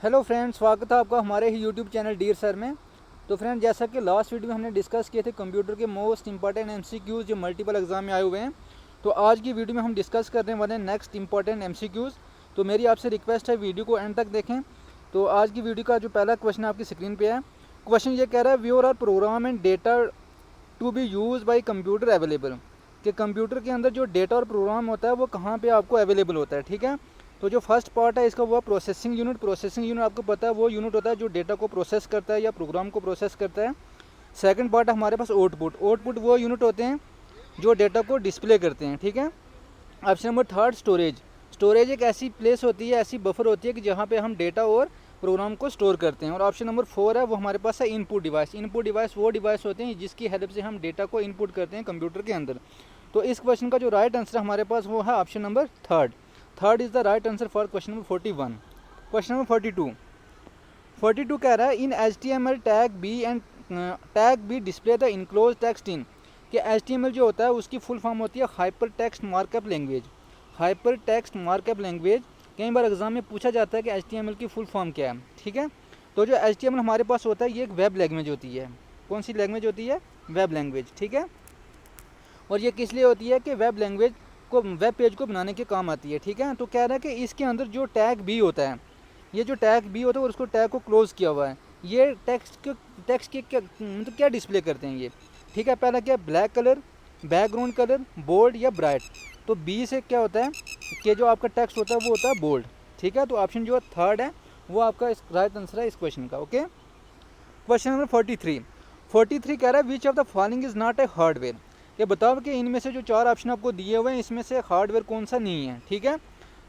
Hello friends, स्वागत है आपका हमारे ही यूट्यूब चैनल डियर सर में। तो फ्रेंड, जैसा कि लास्ट वीडियो में हमने डिस्कस किए थे कंप्यूटर के मोस्ट इंपॉर्टेंट एमसीक्यूज़ जो मल्टीपल एग्जाम में आए हुए हैं, तो आज की वीडियो में हम डिस्कस करने वाले हैं नेक्स्ट इंपॉर्टेंट एमसीक्यूज़। तो मेरी आपसे रिक्वेस्ट है वीडियो को एंड तक देखें। तो आज की वीडियो का जो पहला क्वेश्चन आपकी स्क्रीन पर है, क्वेश्चन ये कह रहा है where are program and data to be use by computer available, कि कंप्यूटर के अंदर जो डेटा और प्रोग्राम होता है वो कहाँ पे आपको अवेलेबल होता है। ठीक है, तो जो फर्स्ट पार्ट है इसका वो प्रोसेसिंग यूनिट। प्रोसेसिंग यूनिट आपको पता है वो यूनिट होता है जो डेटा को प्रोसेस करता है या प्रोग्राम को प्रोसेस करता है। सेकंड पार्ट है हमारे पास आउटपुट। आउटपुट वो यूनिट होते हैं जो डेटा को डिस्प्ले करते हैं। ठीक है, option number third storage. Storage एक ऐसी प्लेस होती है, ऐसी बफर होती है कि जहाँ पे हम डेटा और प्रोग्राम को स्टोर करते हैं। और ऑप्शन नंबर फोर है वो हमारे पास है इनपुट डिवाइस। इनपुट डिवाइस वो डिवाइस होते हैं जिसकी हेल्प से हम डेटा को इनपुट करते हैं कंप्यूटर के अंदर। तो इस क्वेश्चन का जो राइट आंसर हमारे पास वो है option number third. Third is the right answer for question number 41। Question number 42 कह रहा है in HTML tag B display the enclose text in, कि HTML जो होता है उसकी फुल फॉर्म होती है hyper text markup language. Hyper text markup language कई बार एग्जाम में पूछा जाता है कि HTML की फुल फॉर्म क्या है। ठीक है, तो जो HTML हमारे पास होता है ये एक वेब लैंग्वेज होती है। कौन सी लैंग्वेज होती है? Web language. ठीक है, और ये किस लिए होती है कि वेब लैंग्वेज को, वेब पेज को बनाने के काम आती है। ठीक है, तो कह रहा है कि इसके अंदर जो टैग बी होता है, ये जो टैग बी होता है और उसको टैग को क्लोज किया हुआ है, ये टेक्स्ट के क्या मतलब क्या डिस्प्ले करते हैं ये। ठीक है, पहला क्या, black colour, background colour, bold या ब्राइट। तो बी से क्या होता है कि जो आपका टेक्स्ट होता है वो होता है बोल्ड। ठीक है, तो ऑप्शन जो थर्ड है वो आपका राइट आंसर है इस क्वेश्चन का। ओके, क्वेश्चन नंबर 43 कह रहा है which of the following is not a hardware, ये बताओ कि इनमें से जो चार ऑप्शन आपको दिए हुए हैं इसमें से हार्डवेयर कौन सा नहीं है। ठीक है,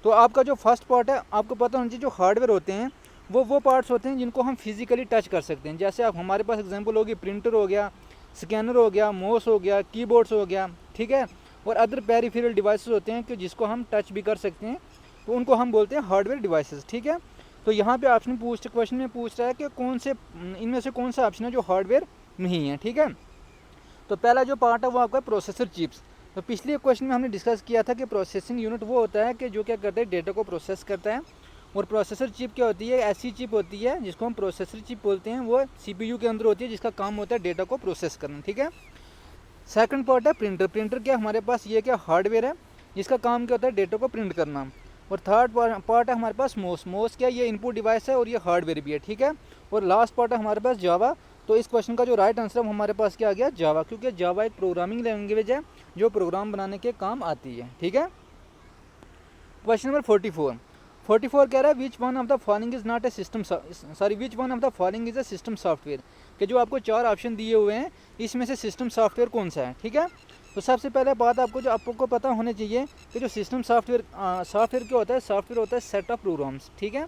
तो आपका जो फर्स्ट पार्ट है आपको पता होना चाहिए जो हार्डवेयर होते हैं वो पार्ट्स होते हैं जिनको हम फिजिकली टच कर सकते हैं। जैसे आप हमारे पास एग्जांपल होगी प्रिंटर हो गया, स्कैनर हो गया, माउस हो गया, कीबोर्ड्स हो गया। ठीक है, और अदर पेरिफेरल डिवाइसेस होते हैं कि जिसको हम टच भी कर सकते हैं, तो उनको हम बोलते हैं हार्डवेयर डिवाइसेस। ठीक है, तो यहाँ पे ऑप्शन क्वेश्चन में पूछ रहा है कि कौन से इनमें से कौन सा ऑप्शन है जो हार्डवेयर नहीं है। ठीक है, तो पहला जो पार्ट है वो आपका प्रोसेसर चिप्स। तो पिछले क्वेश्चन में हमने डिस्कस किया था कि प्रोसेसिंग यूनिट वो होता है कि जो क्या करता है डेटा को प्रोसेस करता है, और प्रोसेसर चिप क्या होती है, ऐसी चिप होती है जिसको हम प्रोसेसर चिप बोलते हैं, वो CPU के अंदर होती है जिसका काम होता है डेटा को प्रोसेस करना। ठीक है, सेकंड पार्ट है प्रिंटर। प्रिंटर क्या हमारे पास ये क्या हार्डवेयर है जिसका काम क्या होता है डेटा को प्रिंट करना। और थर्ड पार्ट है हमारे पास माउस क्या ये इनपुट डिवाइस है और ये हार्डवेयर भी है। ठीक है, और लास्ट पार्ट है हमारे पास जावा। तो इस क्वेश्चन का जो राइट आंसर हमारे पास क्या आ गया, जावा, क्योंकि जावा एक प्रोग्रामिंग लैंग्वेज है जो प्रोग्राम बनाने के काम आती है। ठीक है, क्वेश्चन नंबर 44 कह रहा है which one of the following is not a system which one of the following is a system software, कि जो आपको चार ऑप्शन दिए हुए हैं इसमें से सिस्टम सॉफ्टवेयर कौन सा है। ठीक है, तो सबसे पहले बात आपको पता होनी चाहिए कि जो सिस्टम सॉफ्टवेयर क्या होता है, सॉफ्टवेयर होता है सेट ऑफ प्रोग्राम्स। ठीक है,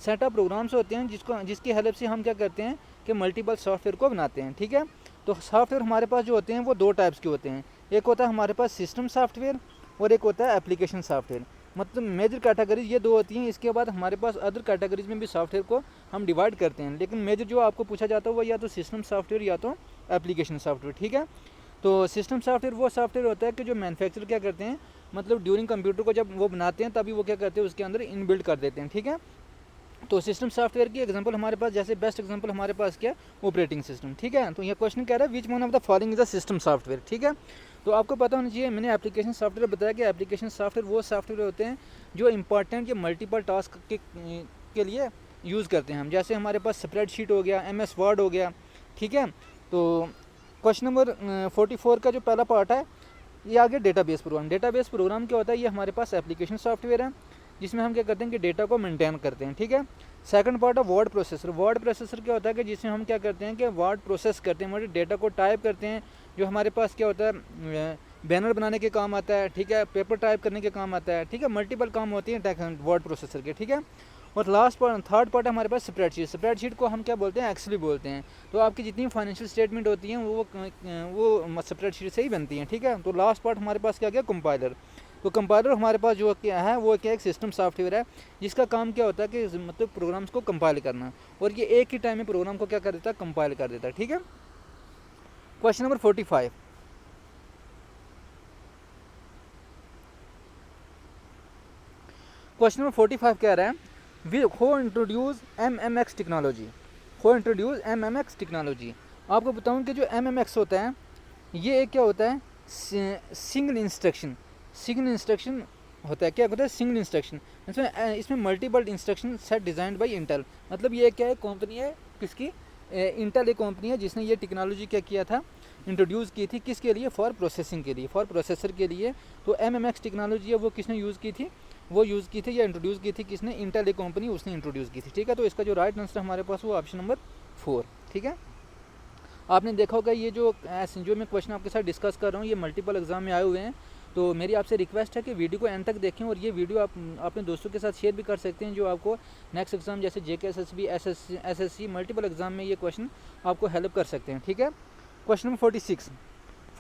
सेट ऑफ प्रोग्राम्स होते हैं जिसकी हेल्प से हम क्या करते हैं कि मल्टीपल सॉफ्टवेयर को बनाते हैं। ठीक है, तो सॉफ्टवेयर हमारे पास जो होते हैं वो दो टाइप्स के होते हैं, एक होता है हमारे पास सिस्टम सॉफ्टवेयर और एक होता है एप्लीकेशन सॉफ्टवेयर। मतलब मेजर कैटेगरीज ये दो होती हैं, इसके बाद हमारे पास अदर कैटेगरीज में भी सॉफ्टवेयर को हम डिवाइड करते हैं, लेकिन मेजर जो आपको पूछा जाता है वो या तो सिस्टम सॉफ्टवेयर या तो एप्लीकेशन सॉफ्टवेयर। ठीक है, तो सिस्टम सॉफ्टवेयर वो सॉफ्टवेयर होता है कि जो मैन्युफैक्चर क्या करते हैं, मतलब ड्यूरिंग कंप्यूटर को जब वो बनाते हैं तभी वो क्या करते हैं उसके अंदर इनबिल्ड कर देते हैं। ठीक है, तो सिस्टम सॉफ्टवेयर की एग्जांपल हमारे पास जैसे बेस्ट एग्जांपल हमारे पास क्या ऑपरेटिंग सिस्टम। ठीक है, तो ये क्वेश्चन कह रहा है which one of the following is a system software. ठीक है, तो आपको पता होना चाहिए, मैंने एप्लीकेशन सॉफ्टवेयर बताया कि एप्लीकेशन सॉफ्टवेयर वो सॉफ्टवेयर होते हैं जो इंपॉर्टेंट या मल्टीपल टास्क के लिए यूज़ करते हैं हम। जैसे हमारे पास स्प्रेडशीट हो गया, MS वर्ड हो गया। ठीक है, तो क्वेश्चन नंबर 44 का जो पहला पार्ट है ये आगे डेटाबेस प्रोग्राम। डेटाबेस प्रोग्राम क्या होता है, ये हमारे पास एप्लीकेशन सॉफ्टवेयर है जिसमें हम क्या करते हैं कि डेटा को मेंटेन करते हैं। ठीक है, सेकंड पार्ट है वर्ड प्रोसेसर। वर्ड प्रोसेसर क्या होता है कि जिसमें हम क्या करते हैं कि वर्ड प्रोसेस करते हैं, मतलब डेटा को टाइप करते हैं, जो हमारे पास क्या होता है बैनर बनाने के काम आता है। ठीक है, पेपर टाइप करने के काम आता है। ठीक है, मल्टीपल काम होती हैं वर्ड प्रोसेसर के। ठीक है, और लास्ट पार्ट थर्ड पार्ट है हमारे पास स्प्रेडशीट। स्प्रेडशीट को हम क्या बोलते हैं, एक्सेल भी बोलते हैं। तो आपकी जितनी फाइनेंशियल स्टेटमेंट होती हैं वो स्प्रेडशीट से ही बनती हैं। ठीक है, तो लास्ट पार्ट हमारे पास क्या गया, कंपाइलर। तो कंपाइलर हमारे पास जो क्या है वो क्या एक सिस्टम सॉफ्टवेयर है जिसका काम क्या होता है कि मतलब प्रोग्राम्स को कंपाइल करना, और ये एक ही टाइम में प्रोग्राम को क्या कर देता है, कंपाइल कर देता है। ठीक है, क्वेश्चन नंबर 45 कह रहा है हो इंट्रोड्यूस MMX टेक्नोलॉजी, हो इंट्रोड्यूस MMX टेक्नोलॉजी। आपको बताऊं कि जो MMX होता है ये एक क्या होता है, सिंगल इंस्ट्रक्शन होता है। क्या होता है, सिंगल इंस्ट्रक्शन। इसमें multiple instruction set designed by Intel. मतलब ये क्या है, कंपनी है किसकी, इंटेल एक कंपनी है जिसने ये टेक्नोलॉजी क्या किया था, इंट्रोड्यूस की थी। किसके लिए, फॉर प्रोसेसिंग के लिए, फॉर प्रोसेसर के लिए। तो MMX टेक्नोलॉजी है वो किसने यूज़ की थी, वो यूज़ की थी या इंट्रोड्यूस की थी किसने, इंटेल एक कंपनी उसने इंट्रोड्यूस की थी। ठीक है, तो इसका जो राइट आंसर हमारे पास वो ऑप्शन नंबर 4। ठीक है, आपने देखा होगा ये जो मैं क्वेश्चन आपके साथ डिस्कस कर रहा हूँ ये मल्टीपल एग्जाम में आए हुए हैं। तो मेरी आपसे रिक्वेस्ट है कि वीडियो को एंड तक देखें, और ये वीडियो आप अपने दोस्तों के साथ शेयर भी कर सकते हैं जो आपको नेक्स्ट एग्जाम जैसे JK SSB SSC multiple exam में ये क्वेश्चन आपको हेल्प कर सकते हैं। ठीक है, क्वेश्चन नंबर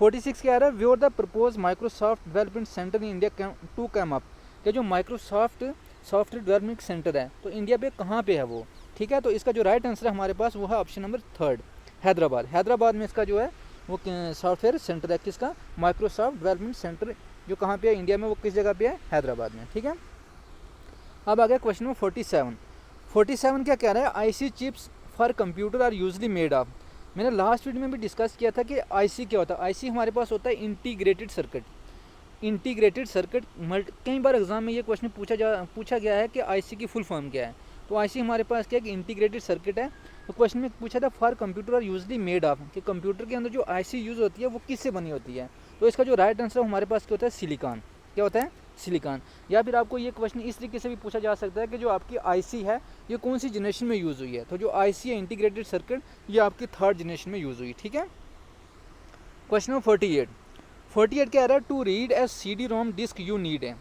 46 क्या आ रहा है, where the propose Microsoft development centre in India to come up. कि जो माइक्रोसॉफ्ट सॉफ्टवेयर डेवलपमेंट सेंटर है तो इंडिया पे कहाँ पे है वो। ठीक है, तो इसका जो राइट आंसर है हमारे पास वो है ऑप्शन नंबर 3, हैदराबाद में इसका जो है वो सॉफ्टवेयर सेंटर है किसका, माइक्रोसॉफ्ट डेवलपमेंट सेंटर, जो कहाँ पे है इंडिया में, वो किस जगह पे है, हैदराबाद में। ठीक है, अब आ गया क्वेश्चन नंबर 47 क्या कह रहा है, IC chips for computer are usually made of. मैंने लास्ट वीडियो में भी डिस्कस किया था कि IC क्या होता है। IC हमारे पास होता है इंटीग्रेटेड सर्किट। कई बार एग्जाम में ये क्वेश्चन पूछा गया है कि IC की फुल फॉर्म क्या है। तो IC हमारे पास क्या है कि इंटीग्रेटेड सर्किट है। तो क्वेश्चन में पूछा था for computer are usually made of, कि कंप्यूटर के अंदर जो IC यूज़ होती है वो किससे बनी होती है। तो इसका जो राइट आंसर हमारे पास क्या होता है, सिलिकॉन। क्या होता है, सिलिकॉन। या फिर आपको ये क्वेश्चन इस तरीके से भी पूछा जा सकता है कि जो आपकी IC है ये कौन सी जनरेशन में यूज़ हुई है। तो जो IC है इंटीग्रेटेड सर्किट ये आपकी 3rd जनरेशन में यूज़ हुई। ठीक है, क्वेश्चन नंबर 48 क्या आ रहा है, to read a CD-ROM disc you need है।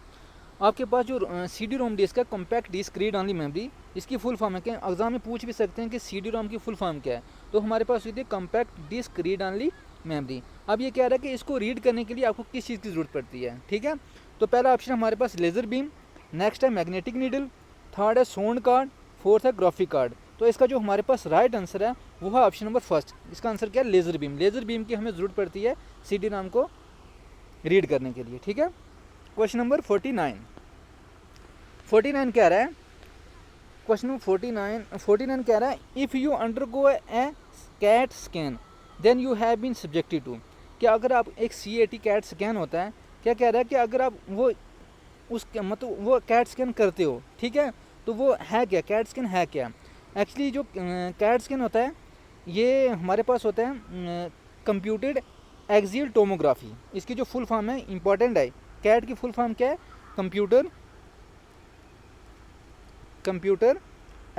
आपके पास जो CD-ROM डिस्क है, compact disc read only memory, इसकी फुल फॉर्म है। क्या एग्जाम में पूछ भी सकते हैं कि CD-ROM की फुल फॉर्म क्या है। तो हमारे पास होती है compact disc read only memory. अब ये कह रहा है कि इसको रीड करने के लिए आपको किस चीज़ की ज़रूरत पड़ती है। ठीक है, तो पहला ऑप्शन हमारे पास लेज़र बीम, नेक्स्ट है मैग्नेटिक नीडल, 3rd है साउंड कार्ड, 4th है ग्राफिक कार्ड। तो इसका जो हमारे पास राइट आंसर है वो है ऑप्शन नंबर 1। इसका आंसर क्या है, लेज़र बीम। लेज़र बीम की हमें ज़रूरत पड़ती है CD-ROM को रीड करने के लिए। ठीक है, क्वेश्चन नंबर 49 क्या रहा है, क्वेश्चन नंबर 49 कह रहा है, if you undergo a CAT scan then you have been subjected to. क्या अगर आप एक CAT कैट स्कैन होता है, क्या कह रहा है कि अगर आप वो उस मतलब वो कैट स्कैन करते हो, ठीक है, तो वो है क्या, कैट स्कैन है क्या। एक्चुअली जो कैट स्कैन होता है ये हमारे पास होता है कंप्यूटेड एक्सियल टोमोग्राफी। इसकी जो फुल फॉर्म है इंपॉर्टेंट है, कैट की फुल फॉर्म क्या है, computer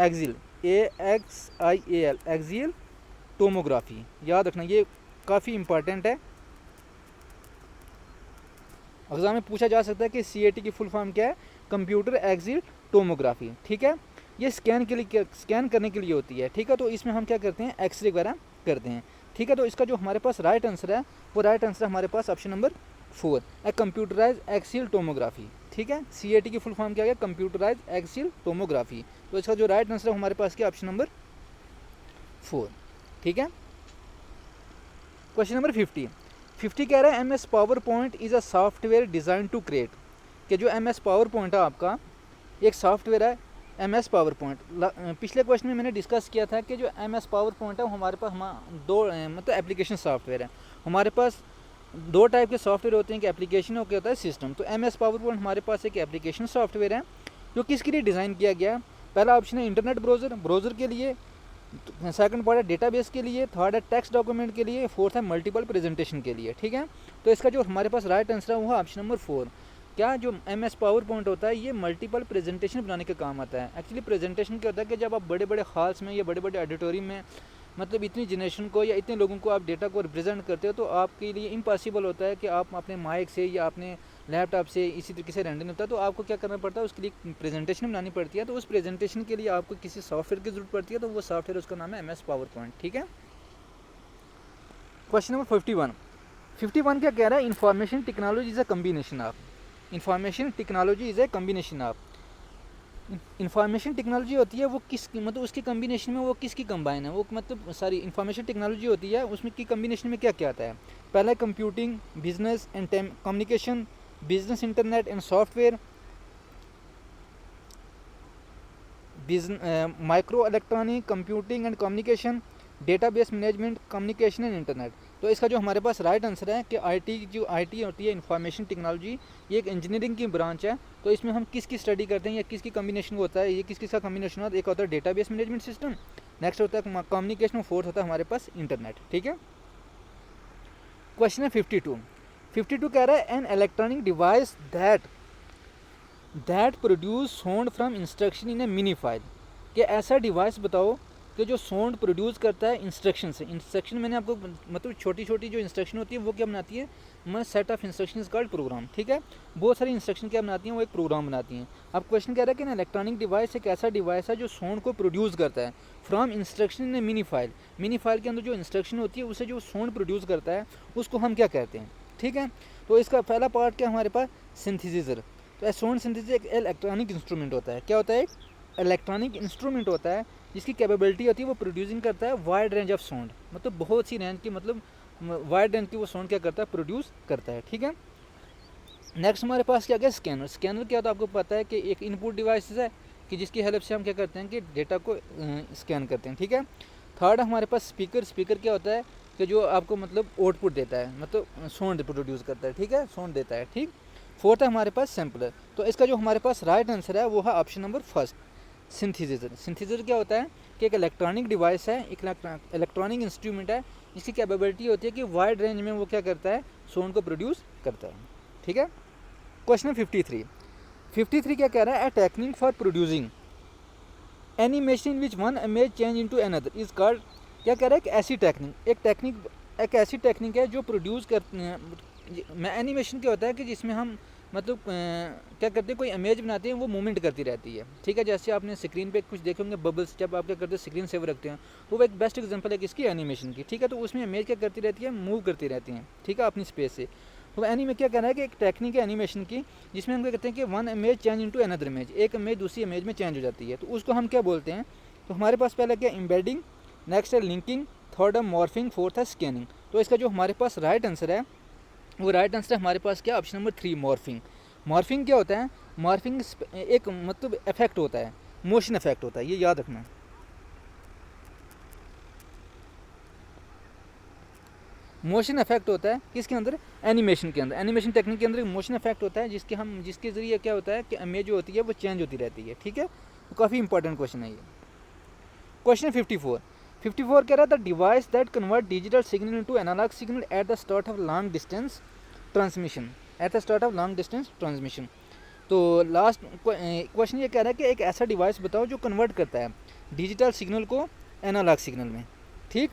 axial AXIAL axial tomography. याद रखना ये काफ़ी इंपॉर्टेंट है, एग्जाम में पूछा जा सकता है कि CAT की फुल फॉर्म क्या है, कंप्यूटर एक्सियल टोमोग्राफी। ठीक है, ये स्कैन करने के लिए होती है। ठीक है, तो इसमें हम क्या करते हैं, एक्सरे वगैरह करते हैं। ठीक है, तो इसका जो हमारे पास राइट आंसर है वो राइट आंसर हमारे पास ऑप्शन नंबर 4 है, कंप्यूटराइज एक्सियल टोमोग्राफी। ठीक है, CAT की फुल फॉर्म क्या है, कंप्यूटराइज एक्सियल टोमोग्राफी। तो इसका जो राइट आंसर है हमारे पास क्या, ऑप्शन नंबर 4। ठीक है, क्वेश्चन नंबर 50 कह रहा है, MS PowerPoint is a software design to create. कि जो MS PowerPoint है आपका एक सॉफ्टवेयर है, MS PowerPoint। पिछले क्वेश्चन में मैंने डिस्कस किया था कि जो MS PowerPoint है वो हमारे पास दो मतलब एप्लीकेशन सॉफ्टवेयर है। हमारे पास 2 टाइप के सॉफ्टवेयर होते हैं, कि एप्लीकेशन और क्या होता है सिस्टम। तो MS PowerPoint हमारे पास एक एप्लीकेशन सॉफ्टवेयर है जो किसके लिए डिज़ाइन किया गया है। पहला ऑप्शन है इंटरनेट ब्राउज़र के लिए, सेकंड पार्ट है डेटाबेस के लिए, 3rd है टेक्स्ट डॉक्यूमेंट के लिए, 4th है मल्टीपल प्रेजेंटेशन के लिए। ठीक है, तो इसका जो हमारे पास राइट आंसर है वो है ऑप्शन नंबर 4। क्या जो MS PowerPoint होता है ये मल्टीपल प्रेजेंटेशन बनाने का काम आता है। एक्चुअली प्रेजेंटेशन क्या होता है कि जब आप बड़े बड़े हॉल्स में या बड़े बड़े ऑडिटोरियम में मतलब इतनी जनरेशन को या इतने लोगों को आप डेटा को रिप्रेजेंट करते हो, तो आपके लिए इम्पॉसिबल होता है कि आप अपने माइक से या अपने लैपटॉप से इसी तरीके से रेंडर होता है। तो आपको क्या करना पड़ता है, उसके लिए प्रेजेंटेशन बनानी पड़ती है। तो उस प्रेजेंटेशन के लिए आपको किसी सॉफ्टवेयर की जरूरत पड़ती है, तो वो सॉफ्टवेयर उसका नाम है MS PowerPoint। ठीक है, क्वेश्चन नंबर 51 क्या कह रहा है, information technology is a combination of. Information technology is a combination of. Information technology होती है वो किस मतलब उसके कम्बिनेशन में वो किसकी कंबाइन है, वो मतलब सारी इंफॉर्मेशन टेक्नोलॉजी होती है उसमें की कम्बिनेशन में क्या क्या आता है। पहला computing, business and communication, business internet and software, micro electronic, computing and communication, database management, communication and internet. तो इसका जो हमारे पास राइट आंसर है कि आईटी होती है इंफॉर्मेशन टेक्नोलॉजी, ये एक इंजीनियरिंग की ब्रांच है। तो इसमें हम किसकी स्टडी करते हैं या किसकी कम्बिनेशन होता है, ये किसका कम्बिनेशन होता है, एक होता है डेटाबेस मैनेजमेंट सिस्टम, नेक्स्ट होता है कम्युनिकेशन और फोर्थ होता है हमारे पास इंटरनेट। ठीक है, क्वेश्चन है 52 कह रहा है an electronic device that produce sound from instruction in A mini file. कि ऐसा डिवाइस बताओ कि जो साउंड प्रोड्यूस करता है इंस्ट्रक्शन से। इंस्ट्रक्शन मैंने आपको मतलब छोटी छोटी जो इंस्ट्रक्शन होती है वो क्या बनाती है, मैं set of instructions called programme. ठीक है, बहुत सारी इंस्ट्रक्शन क्या बनाती हैं, वो एक प्रोग्राम बनाती हैं। अब क्वेश्चन कह रहा है कि ना इलेक्ट्रॉनिक डिवाइस एक ऐसा डिवाइस है जो साउंड को प्रोड्यूस करता है from instruction in A mini file. Mini file के अंदर जो इंस्ट्रक्शन होती है उसे जो साउंड प्रोड्यूस करता है उसको हम क्या कहते हैं। ठीक है, तो इसका पहला पार्ट क्या हमारे पास, सिंथेसाइजर। तो साउंड सिंथेसिस एक इलेक्ट्रॉनिक इंस्ट्रूमेंट होता है। क्या होता है, एक इलेक्ट्रॉनिक इंस्ट्रूमेंट होता है जिसकी कैपेबिलिटी होती है वो प्रोड्यूसिंग करता है वाइड रेंज ऑफ साउंड, मतलब बहुत सी रेंज की, मतलब वाइड रेंज की वो साउंड क्या करता है, प्रोड्यूस करता है। ठीक है, नेक्स्ट हमारे पास क्या गया, स्कैनर। स्कैनर क्या होता है आपको पता है कि एक इनपुट डिवाइस है कि जिसकी हेल्प से हम क्या करते हैं कि डेटा को स्कैन करते हैं। ठीक है, थर्ड हमारे पास स्पीकर। स्पीकर क्या होता है कि जो आपको मतलब आउटपुट देता है, मतलब साउंड प्रोड्यूस करता है। ठीक है, साउंड देता है। ठीक, फोर्थ है हमारे पास सैम्पलर। तो इसका जो हमारे पास राइट आंसर है वो है option number first, synthesiser. Synthesiser क्या होता है कि एक इलेक्ट्रॉनिक डिवाइस है, एक इलेक्ट्रॉनिक इंस्ट्रूमेंट है जिसकी कैपेबिलिटी होती है कि वाइड रेंज में वो क्या करता है, साउंड को प्रोड्यूस करता है। ठीक है, क्वेश्चन 53 क्या कह रहा है, a technique for producing animation which one image change into another is called. क्या कह रहा है, एक ऐसी टेक्निक है जो प्रोड्यूस करते हैं। एनिमेशन क्या होता है कि जिसमें हम मतलब क्या करते हैं, कोई इमेज बनाते हैं वो मूवमेंट करती रहती है। ठीक है, जैसे आपने स्क्रीन पे कुछ देखे होंगे बबल्स, जब आप क्या करते हैं स्क्रीन सेवर रखते हैं, तो वो एक बेस्ट एग्जांपल है किसकी, एनिमेशन की। ठीक है, तो उसमें इमेज क्या करती रहती है, मूव करती रहती है। ठीक है, अपनी स्पेस से। तो एनी क्या कहना है कि एक टेक्निक है एनिमेशन की जिसमें हम क्या कहते हैं कि one image change into another image, एक इमेज दूसरी इमेज में चेंज हो जाती है। तो उसको हम क्या बोलते हैं, तो हमारे पास पहला क्या, एम्बेडिंग, नेक्स्ट है लिंकिंग, थर्ड है मॉर्फिंग, फोर्थ है स्कैनिंग। तो इसका जो हमारे पास राइट आंसर है वो राइट आंसर है हमारे पास क्या, ऑप्शन नंबर 3, मॉर्फिंग। मॉर्फिंग क्या होता है, मॉर्फिंग एक मतलब इफेक्ट होता है, मोशन इफेक्ट होता है, ये याद रखना। मोशन इफेक्ट होता है किसके अंदर, एनिमेशन के अंदर। एनिमेशन टेक्निक के अंदर मोशन इफेक्ट होता है जिसके ज़रिए क्या होता है कि इमेज जो होती है वो चेंज होती रहती है। ठीक है, तो काफ़ी इंपॉर्टेंट क्वेश्चन है ये। क्वेश्चन 54 कह रहा था device that convert digital signal into analogue signal at the start of long distance transmission. तो लास्ट क्वेश्चन ये कह रहा है कि एक ऐसा डिवाइस बताओ जो कन्वर्ट करता है डिजिटल सिग्नल को एनालॉग सिग्नल में। ठीक,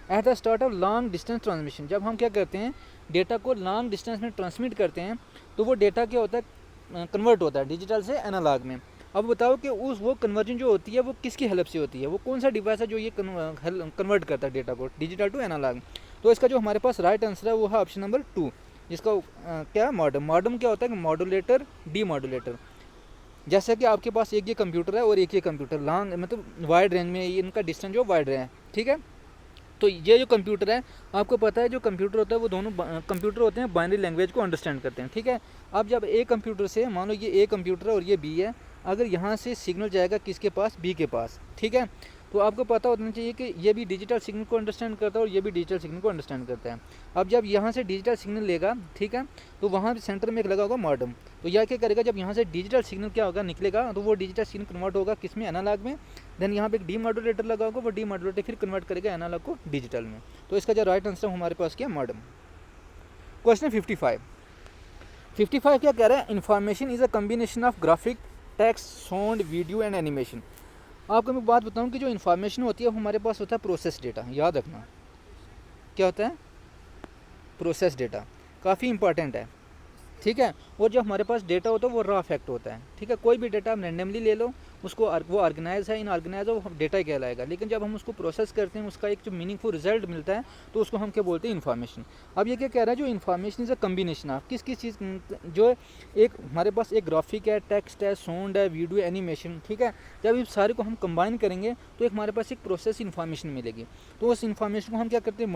eight the start of long distance transmission, जब हम क्या करते हैं डेटा को लॉन्ग डिस्टेंस में ट्रांसमिट करते हैं तो वो डेटा क्या होता है, कन्वर्ट होता है डिजिटल से एनालॉग में। अब बताओ कि वो कन्वर्जन जो होती है वो किसकी हेल्प से होती है, वो कौन सा डिवाइस है जो ये कन्वर्ट करता है डेटा को डिजिटल टू एनालॉग। तो इसका जो हमारे पास राइट आंसर है वो है ऑप्शन नंबर 2, जिसका क्या, मॉडम क्या होता है कि मॉड्यूलेटर, डी मॉड्यूलेटर। जैसे कि आपके पास एक ये कंप्यूटर है और एक ये कंप्यूटर, लॉन्ग मतलब वाइड रेंज में इनका डिस्टेंस जो वाइड है। ठीक है, तो ये जो कंप्यूटर है आपको पता है जो कंप्यूटर होता है वो दोनों कंप्यूटर होते हैं बाइनरी लैंग्वेज को अंडरस्टैंड करते हैं। ठीक है, अब जब ए कंप्यूटर से, मान लो ये ए कंप्यूटर है और ये बी है, अगर यहाँ से सिग्नल जाएगा किसके पास, बी के पास। ठीक है, तो आपको पता होना चाहिए कि ये भी डिजिटल सिग्नल को अंडरस्टैंड करता है और ये भी डिजिटल सिग्नल को अंडरस्टैंड करता है। अब जब यहाँ से डिजिटल सिग्नल लेगा, ठीक है, तो वहाँ सेंटर में एक लगा होगा मॉडम। तो यह क्या करेगा, जब यहाँ से डिजिटल सिग्नल क्या होगा निकलेगा, तो वो डिजिटल सिग्नल कन्वर्ट होगा किस में, एनालॉग में। देन यहाँ पे एक डी मॉड्यूलेटर लगा होगा, वो डी मॉड्यूलेटर फिर कन्वर्ट करेगा एनालॉग को डिजिटल में। तो इसका जो राइट आंसर हमारे पास क्या, मॉडम। क्वेश्चन 55 क्या कह रहा है, information is a combination of graphic, text, sound, video and animation. आपको मैं बात बताऊं कि जो इन्फॉर्मेशन होती है वो हमारे पास होता है प्रोसेस डेटा। याद रखना क्या होता है, प्रोसेस डेटा, काफ़ी इंपॉर्टेंट है। ठीक है, और जो हमारे पास डेटा होता है वो रॉ फैक्ट होता है। ठीक है, कोई भी डेटा हम रैंडमली ले लो, उसको वो ऑर्गेनाइज है, इनऑर्गेनाइज है, वो डेटा कहलाएगा। लेकिन जब हम उसको प्रोसेस करते हैं उसका एक जो मीनिंगफुल रिजल्ट मिलता है तो उसको हम क्या बोलते हैं, इन्फॉर्मेशन। अब ये क्या कह रहा है, जो information is a combination of किस चीज़, जो एक हमारे पास एक ग्राफिक है, टेक्स्ट है, साउंड है, वीडियो, एनिमेशन। ठीक है, जब इस सारे को हम कंबाइन करेंगे तो एक हमारे पास एक प्रोसेस इन्फॉर्मेशन मिलेगी। तो उस इन्फॉर्मेशन को हम क्या करते हैं,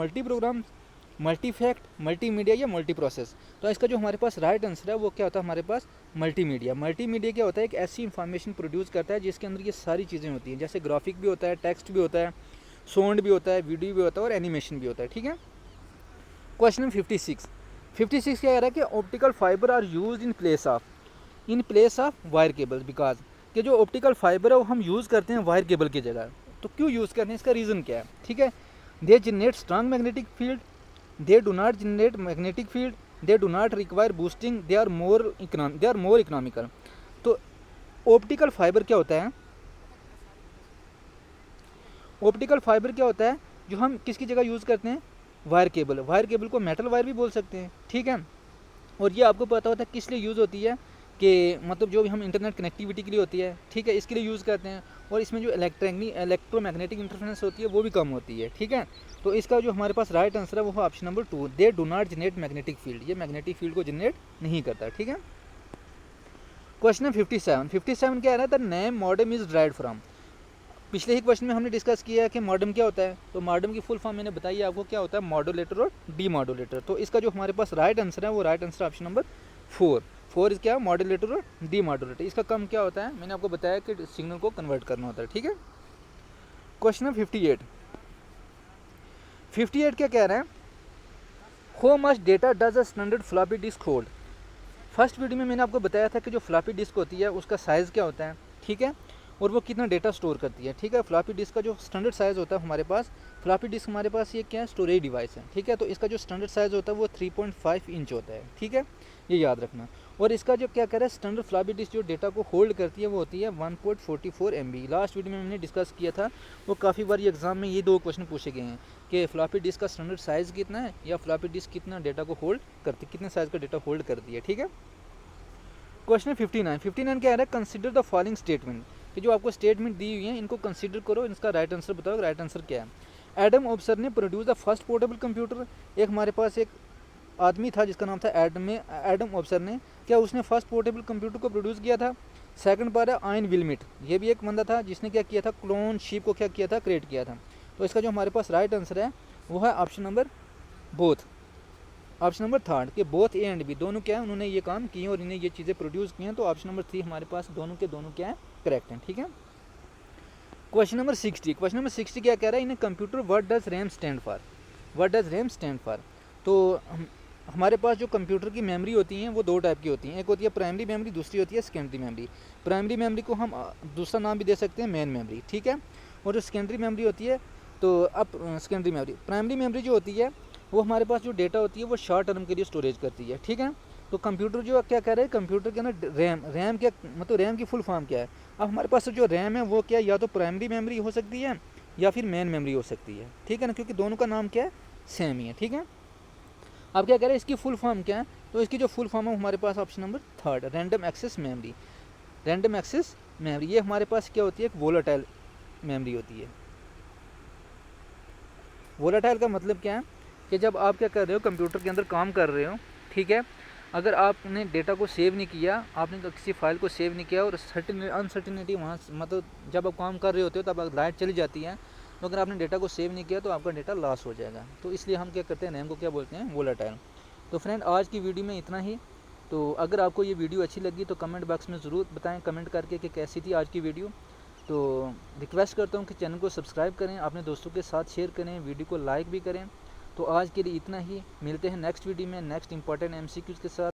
मल्टी फैक्ट, मल्टीमीडिया या मल्टी प्रोसेस। तो इसका जो हमारे पास राइट आंसर है वो क्या होता है हमारे पास मल्टीमीडिया। मल्टीमीडिया क्या होता है, एक ऐसी इन्फॉर्मेशन प्रोड्यूस करता है जिसके अंदर ये सारी चीज़ें होती हैं, जैसे ग्राफिक भी होता है, टेक्स्ट भी होता है, साउंड भी होता है, वीडियो भी होता है और एनिमेशन भी होता है। ठीक है। क्वेश्चन नंबर 56 क्या कह रहा है कि optical fibre are use in place of wire cables because कि जो ऑप्टिकल फाइबर है वो हम यूज़ करते हैं वायर केबल की जगह। तो क्यों यूज़ करते हैं, इसका रीज़न क्या है। ठीक है। They generate strong magnetic field, they do not generate magnetic field, they do not require boosting, they are more economical. तो ऑप्टिकल फाइबर क्या होता है, ऑप्टिकल फाइबर क्या होता है जो हम किसकी जगह यूज़ करते हैं, वायर केबल को मेटल वायर भी बोल सकते हैं। ठीक है। और ये आपको पता होता है किस लिए यूज़ होती है कि मतलब जो हम इंटरनेट कनेक्टिविटी के लिए होती है। ठीक है, इसके लिए यूज़ करते हैं। और इसमें जो इलेक्ट्रोमैग्नेटिक इंटरफेरेंस होती है वो भी कम होती है। ठीक है। तो इसका जो हमारे पास राइट आंसर है वो है option number 2, they do not generate magnetic field. ये मैग्नेटिक फील्ड को जनरेट नहीं करता। ठीक है। क्वेश्चन नंबर 57 क्या है ना, the name modem is dried from. पिछले ही क्वेश्चन में हमने डिस्कस किया है कि मॉडेम क्या होता है। तो मॉडेम की फुल फॉर्म मैंने बताई है आपको क्या होता है, मॉड्यूलेटर और डीमॉड्यूलेटर। तो इसका जो हमारे पास राइट आंसर है वो राइट आंसर ऑप्शन नंबर 4 क्या है, मॉड्यूलेटर और डीमॉड्यूलेटर। इसका काम क्या होता है, मैंने आपको बताया कि सिग्नल को कन्वर्ट करना होता है। ठीक है। क्वेश्चन नंबर 58 क्या कह रहा है, how much data does a standard floppy disk hold. First video में मैंने आपको बताया था कि जो फ्लॉपी डिस्क होती है उसका साइज़ क्या होता है। ठीक है। और वो कितना डेटा स्टोर करती है। ठीक है। फ्लॉपी डिस्क का जो स्टैंडर्ड साइज़ होता है हमारे पास, फ्लॉपी डिस्क हमारे पास ये क्या है, स्टोरेज डिवाइस है। ठीक है। तो इसका जो स्टैंडर्ड साइज़ होता है वो 3.5 इंच होता है। ठीक है, ये याद रखना। और इसका जो क्या कह रहा है, स्टैंडर्ड फ्लॉपी डिस्क जो डेटा को होल्ड करती है वो होती है 1.44 MB। लास्ट वीडियो में हमने डिस्कस किया था, वो काफ़ी बार एग्जाम में ये 2 क्वेश्चन पूछे गए हैं कि फ्लॉपी डिस्क का स्टैंडर्ड साइज़ कितना है या फ्लॉपी डिस्क कितना डेटा को होल्ड करती, कितने साइज़ का डेटा होल्ड करती है। ठीक है। क्वेश्चन 59 क्या है, कंसिडर द फॉलोइंग स्टेटमेंट। कि जो आपको स्टेटमेंट दी हुई है इनको कंसीडर करो, इसका राइट आंसर बताओ। राइट आंसर क्या है, एडम ऑब्सर ने produce the first portable computer. एक हमारे पास एक आदमी था जिसका नाम था एडम ऑब्सर ने, क्या उसने फर्स्ट पोर्टेबल कंप्यूटर को प्रोड्यूस किया था। सेकंड पर है आइन विलमिट, ये भी एक बंदा था जिसने क्या किया था, क्लोन शिप को क्या किया था, क्रिएट किया था। तो इसका जो हमारे पास राइट आंसर है वो है ऑप्शन नंबर थर्ड कि बोथ ए एंड बी दोनों क्या है, उन्होंने ये काम किए और इन्हें ये चीज़ें प्रोड्यूस की हैं। तो ऑप्शन नंबर 3 हमारे पास दोनों के दोनों क्या है, करेक्ट हैं। ठीक है। क्वेश्चन नंबर 60 क्या कह रहा है, इन computer what does RAM stand for. तो हमारे पास जो कंप्यूटर की मेमोरी होती हैं वो 2 टाइप की होती हैं, एक होती है प्राइमरी मेमोरी, दूसरी होती है सेकेंडरी मेमोरी। प्राइमरी मेमोरी को हम दूसरा नाम भी दे सकते हैं मेन मेमोरी। ठीक है। और जो सेकेंडरी मेमोरी होती है, तो अब सेकेंडरी मेमोरी, प्राइमरी मेमोरी जो होती है वो हमारे पास जो डेटा होती है वो शॉर्ट टर्म के लिए स्टोरेज करती है। ठीक है। तो कंप्यूटर जो क्या कह रहे हैं, कंप्यूटर के अंदर रैम क्या मतलब रैम की फुल फॉर्म क्या है। अब हमारे पास जो रैम है वो क्या, या तो प्राइमरी मेमोरी हो सकती है या फिर मेन मेमोरी हो सकती है। ठीक है ना, क्योंकि दोनों का नाम क्या है, सेम ही है। ठीक है। अब क्या कह रहे हैं, इसकी फुल फॉर्म क्या है, तो इसकी जो फुल फॉर्म है हमारे पास option number 3 random access memory. ये हमारे पास क्या होती है, एक वोलेटाइल मेमोरी होती है। वोलेटाइल का मतलब क्या है कि जब आप क्या कर रहे हो, कंप्यूटर के अंदर काम कर रहे हो। ठीक है। अगर आपने डेटा को सेव नहीं किया, आपने किसी फाइल को सेव नहीं किया और अनसर्टिनिटी वहाँ मतलब जब आप काम कर रहे होते हो तब लाइट चली जाती है, तो अगर आपने डेटा को सेव नहीं किया तो आपका डेटा लॉस हो जाएगा। तो इसलिए हम क्या करते हैं, रैम को क्या बोलते हैं, वोलेटाइल। तो फ्रेंड आज की वीडियो में इतना ही। तो अगर आपको ये वीडियो अच्छी लगी तो कमेंट बॉक्स में ज़रूर बताएं कमेंट करके कि कैसी थी आज की वीडियो। तो रिक्वेस्ट करता हूँ कि चैनल को सब्सक्राइब करें, अपने दोस्तों के साथ शेयर करें, वीडियो को लाइक भी करें। तो आज के लिए इतना ही, मिलते हैं नेक्स्ट वीडियो में नेक्स्ट इंपॉर्टेंट MCQs के साथ।